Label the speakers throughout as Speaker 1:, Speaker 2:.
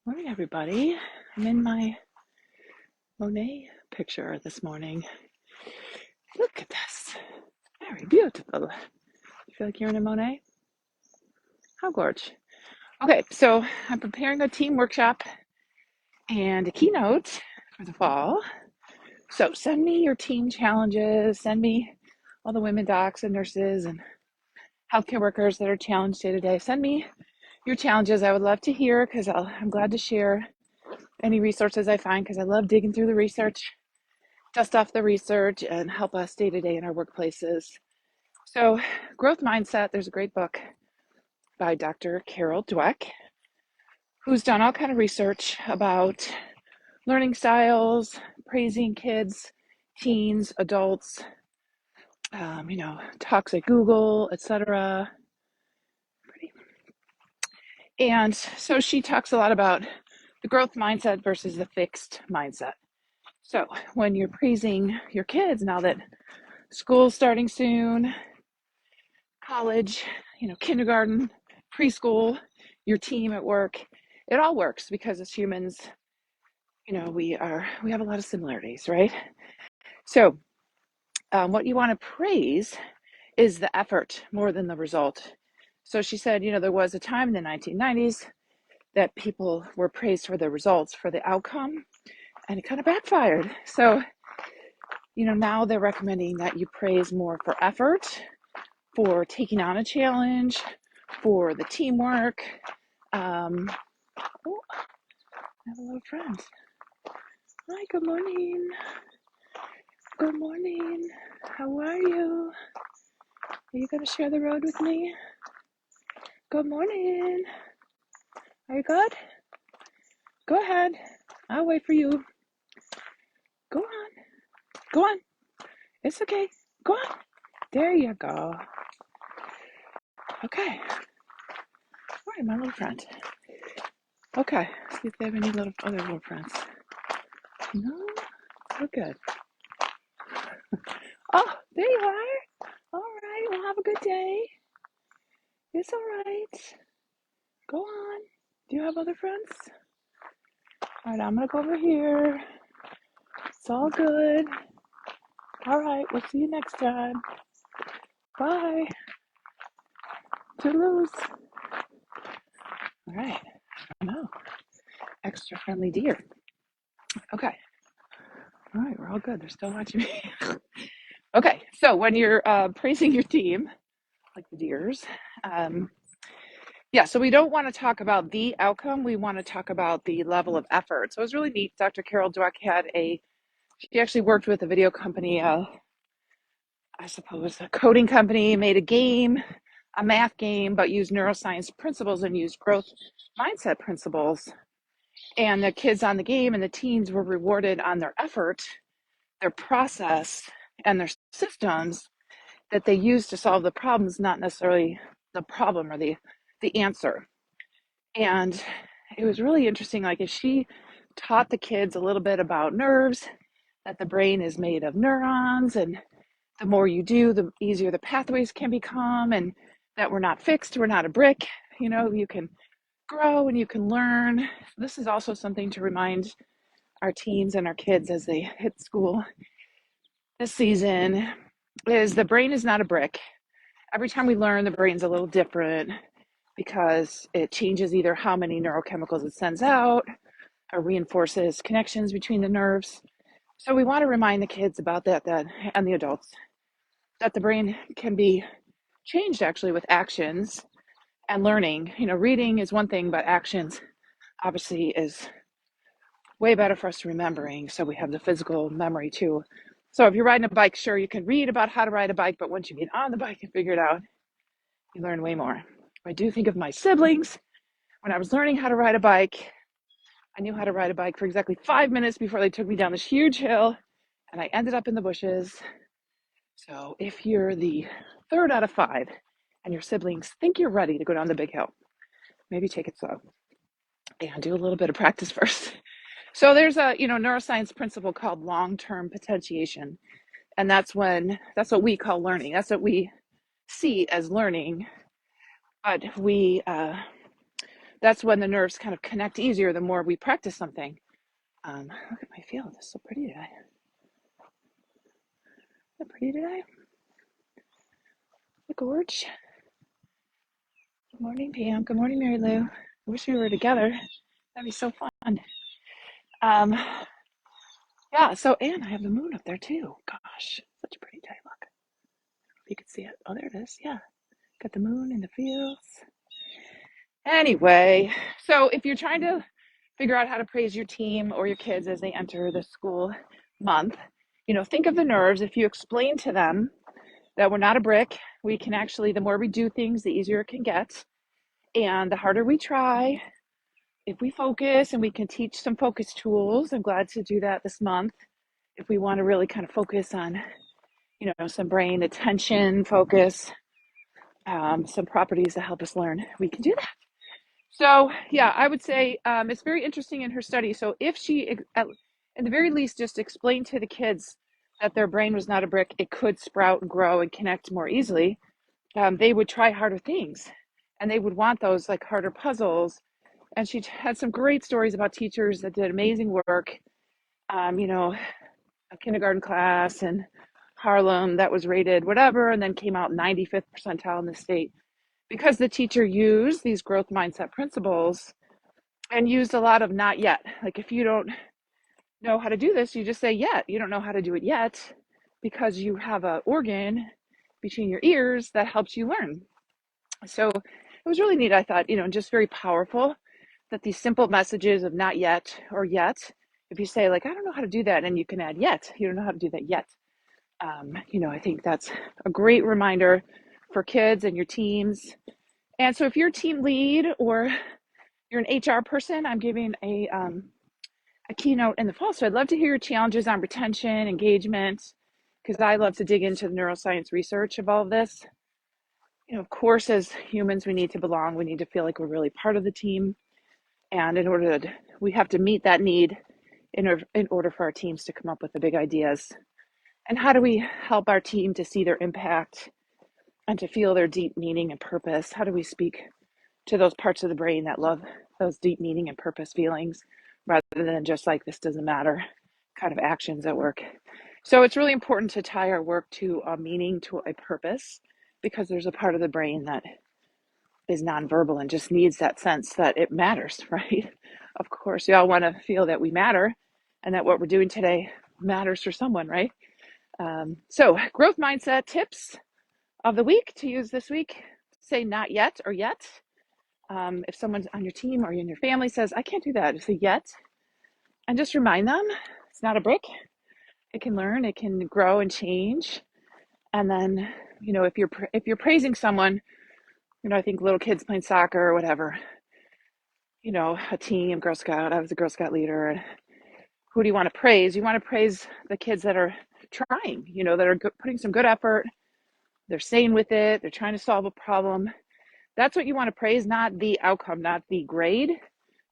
Speaker 1: Morning, everybody. I'm in my Monet picture this morning. Look at this. Very beautiful. You feel like you're in a Monet? How gorgeous. Okay, so I'm preparing a team workshop and a keynote for the fall. So send me your team challenges. Send me all the women docs and nurses and healthcare workers that are challenged day to day. Send me your challenges. I would love to hear because I'm glad to share any resources I find because I love digging through the research, dust off the research, and help us day to day in our workplaces. So, growth mindset, there's a great book by Dr. Carol Dweck, who's done all kind of research about learning styles, praising kids, teens, adults, talks at Google, etc. And so she talks a lot about the growth mindset versus the fixed mindset. So when you're praising your kids, now that school's starting soon, college, kindergarten, preschool, your team at work, it all works because as humans, we have a lot of similarities, right? So what you want to praise is the effort more than the result. So she said, there was a time in the 1990s that people were praised for the results, for the outcome, and it kind of backfired. So, now they're recommending that you praise more for effort, for taking on a challenge, for the teamwork. Oh, I have a little friend. Hi, good morning. Good morning. How are you? Are you going to share the road with me? Good morning. Are you good? Go ahead. I'll wait for you. Go on. Go on. It's okay. Go on. There you go. Okay. All right, my little friend. Okay. See if they have any other little friends. No? We're good. Oh, there you are. All right. Well, have a good day. It's all right. Go on. Do you have other friends? All right, I'm going to go over here. It's all good. All right, we'll see you next time. Bye. Toodaloo. All right. I know. Extra friendly deer. Okay. All right, we're all good. They're still watching me. Okay, so when you're praising your team, like the deers, so we don't want to talk about the outcome. We want to talk about the level of effort. So it was really neat. Dr. Carol Dweck she actually worked with a video company, I suppose a coding company, made a game, a math game, but used neuroscience principles and used growth mindset principles. And the kids on the game and the teens were rewarded on their effort, their process, and their systems that they used to solve the problems, not necessarily the problem or the answer. And it was really interesting. Like if she taught the kids a little bit about nerves, that the brain is made of neurons, and the more you do, the easier the pathways can become, and that we're not fixed, we're not a brick, you can grow and you can learn. This is also something to remind our teens and our kids as they hit school this season is the brain is not a brick. Every time we learn, the brain's a little different because it changes either how many neurochemicals it sends out or reinforces connections between the nerves. So we want to remind the kids about that and the adults that the brain can be changed actually with actions and learning. Reading is one thing, but actions obviously is way better for us remembering. So we have the physical memory too. So if you're riding a bike, sure, you can read about how to ride a bike, but once you get on the bike and figure it out, you learn way more. I do think of my siblings. When I was learning how to ride a bike, I knew how to ride a bike for exactly 5 minutes before they took me down this huge hill, and I ended up in the bushes. So if you're the third out of five and your siblings think you're ready to go down the big hill, maybe take it slow and do a little bit of practice first. So there's a neuroscience principle called long-term potentiation, and that's what we call learning. That's what we see as learning, but we that's when the nerves kind of connect easier the more we practice something. Look at my field. It's so pretty today. Is it pretty today? The gorge. Good morning, Pam. Good morning, Mary Lou. I wish we were together. That'd be so fun. Um, yeah, so, and I have the moon up there too. Gosh, such a pretty day. Look, if you could see it. Oh, there it is. Yeah, got the moon in the fields. Anyway, so if you're trying to figure out how to praise your team or your kids as they enter the school month, think of the nerves. If you explain to them that we're not a brick, we can actually, the more we do things, the easier it can get. And the harder we try, if we focus, and we can teach some focus tools. I'm glad to do that this month. If we want to really kind of focus on, some brain attention, focus, some properties that help us learn, we can do that. So, yeah, I would say it's very interesting in her study. So if she, at the very least, just explained to the kids that their brain was not a brick, it could sprout and grow and connect more easily, they would try harder things. And they would want those like harder puzzles. And she had some great stories about teachers that did amazing work. A kindergarten class in Harlem that was rated whatever, and then came out 95th percentile in the state because the teacher used these growth mindset principles and used a lot of not yet. Like if you don't know how to do this, you just say yet. You don't know how to do it yet because you have an organ between your ears that helps you learn. So it was really neat, I thought, just very powerful that these simple messages of not yet or yet, if you say like, I don't know how to do that, and you can add yet, you don't know how to do that yet. I think that's a great reminder for kids and your teams. And so if you're a team lead or you're an HR person, I'm giving a keynote in the fall. So I'd love to hear your challenges on retention, engagement, because I love to dig into the neuroscience research of all of this. Of course, as humans, we need to belong. We need to feel like we're really part of the team. And we have to meet that need in order for our teams to come up with the big ideas. And how do we help our team to see their impact and to feel their deep meaning and purpose? How do we speak to those parts of the brain that love those deep meaning and purpose feelings rather than just like this doesn't matter kind of actions at work? So it's really important to tie our work to a meaning, to a purpose, because there's a part of the brain that is nonverbal and just needs that sense that it matters, right? Of course, we all want to feel that we matter and that what we're doing today matters for someone, right? So growth mindset tips of the week to use this week: say not yet or yet. If someone on your team or in your family says, I can't do that, say yet. And just remind them it's not a brick. It can learn, it can grow and change. And then, if you're praising someone, I think little kids playing soccer or whatever, a team, Girl Scout, I was a Girl Scout leader. Who do you want to praise? You want to praise the kids that are trying, that are putting some good effort. They're staying with it. They're trying to solve a problem. That's what you want to praise, not the outcome, not the grade.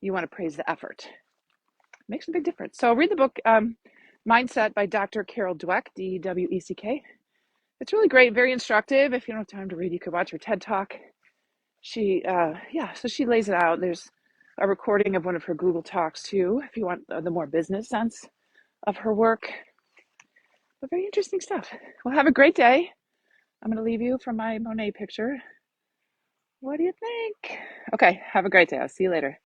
Speaker 1: You want to praise the effort. It makes a big difference. So read the book Mindset by Dr. Carol Dweck, Dweck. It's really great, very instructive. If you don't have time to read, you could watch her TED Talk. So she lays it out. There's a recording of one of her Google Talks too, if you want the more business sense of her work. But very interesting stuff. Well, have a great day. I'm going to leave you from my Monet picture. What do you think? Okay, have a great day. I'll see you later.